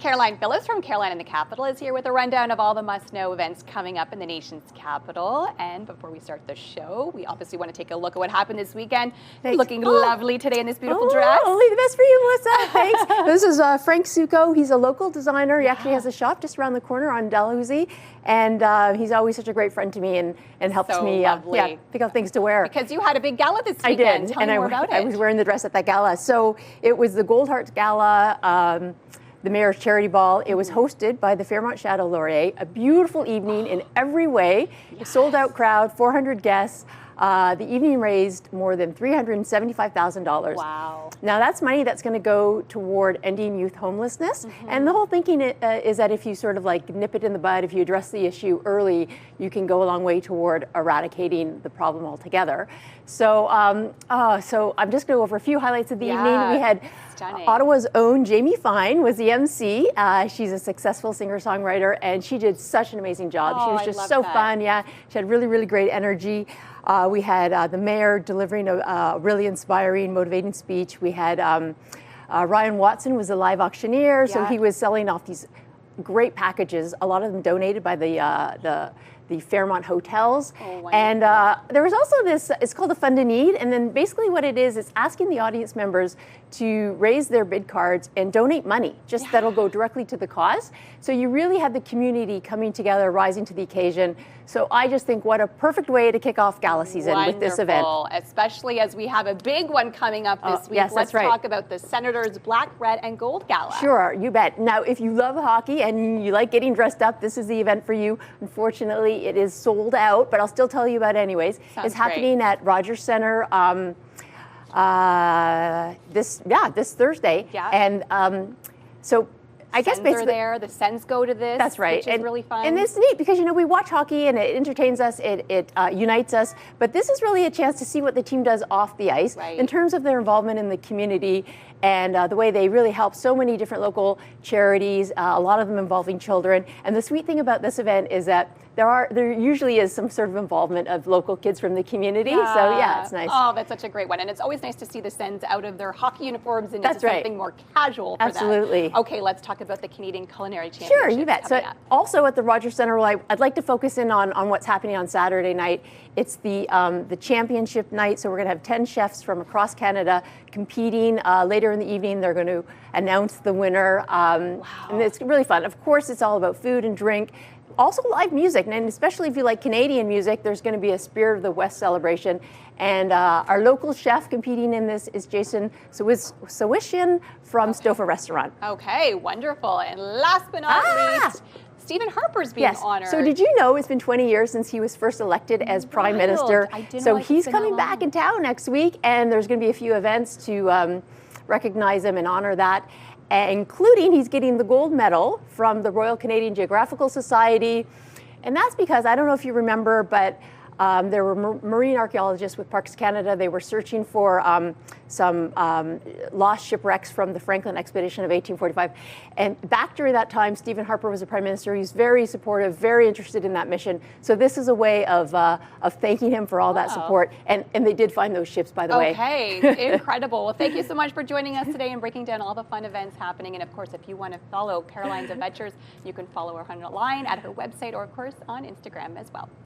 Caroline Phillips from Caroline in the Capital is here with a rundown of all the must-know events coming up in the nation's capital. And before we start the show, we obviously want to take a look at what happened this weekend. Thanks. Looking lovely today in this beautiful dress. Only the best for you, Melissa. Thanks. This is Frank Succo. He's a local designer. He actually has a shop just around the corner on Dalhousie. And he's always such a great friend to me and helps me pick out things to wear. Because you had a big gala this weekend. I did. Tell me more about it. I was wearing the dress at that gala. So it was the Gold Hearts Gala, the Mayor's Charity Ball. It was hosted by the Fairmont Shadow Laureate. A beautiful evening in every way. Yes. Sold out crowd, 400 guests. The evening raised more than $375,000. Wow. Now that's money that's going to go toward ending youth homelessness. And the whole thinking is that if you sort of like nip it in the bud, if you address the issue early, you can go a long way toward eradicating the problem altogether. So, so I'm just going to go over a few highlights of the evening. We had Ottawa's own Jamie Fine was the MC. She's a successful singer-songwriter, and she did such an amazing job. She was just so fun. Yeah, she had really, really great energy. We had the mayor delivering a really inspiring, motivating speech. We had Ryan Watson was a live auctioneer, so he was selling off these great packages, a lot of them donated by the Fairmont hotels. And there was also this, it's called a Fund a Need, and then basically what it is, it's asking the audience members to raise their bid cards and donate money, just that'll go directly to the cause. So you really have the community coming together, rising to the occasion. So I just think what a perfect way to kick off gala season with this event. Especially as we have a big one coming up this week. Yes, Let's talk about the Senators Black, Red, and Gold Gala. Sure, you bet. Now, if you love hockey and you like getting dressed up, this is the event for you. Unfortunately, it is sold out, but I'll still tell you about it anyways. It's happening at Rogers Center this Thursday. And so I guess basically there, the Sens go to this. That's right. Which is really fun. And it's neat because, you know, we watch hockey and it entertains us, it unites us, but this is really a chance to see what the team does off the ice in terms of their involvement in the community and the way they really help so many different local charities, a lot of them involving children. And the sweet thing about this event is that there usually is some sort of involvement of local kids from the community. So yeah, it's nice. Oh, that's such a great one. And it's always nice to see the Sens out of their hockey uniforms and into something more casual for them. Okay, let's talk about the Canadian Culinary Championship. Sure, you bet. So also at the Rogers Center, I'd like to focus in on what's happening on Saturday night. It's the championship night, so we're going to have 10 chefs from across Canada competing. Later in the evening, they're going to announce the winner. And it's really fun. Of course, it's all about food and drink. Also live music, and especially if you like Canadian music, there's going to be a Spirit of the West celebration. And our local chef competing in this is Jason Sawishian from Stouffer Restaurant. Okay, wonderful. And last but not least, Stephen Harper's being honored. So did you know it's been 20 years since he was first elected as Prime Minister? So he's coming back in town next week, and there's going to be a few events to recognize him and honor that. Including he's getting the gold medal from the Royal Canadian Geographical Society. And that's because, I don't know if you remember, but there were marine archaeologists with Parks Canada. They were searching for some lost shipwrecks from the Franklin expedition of 1845. And back during that time, Stephen Harper was the Prime Minister. He's very supportive, very interested in that mission. So this is a way of thanking him for all that support. And they did find those ships, by the way. Okay, incredible. Well, thank you so much for joining us today and breaking down all the fun events happening. And of course, if you want to follow Caroline's adventures, you can follow her online at her website or, of course, on Instagram as well.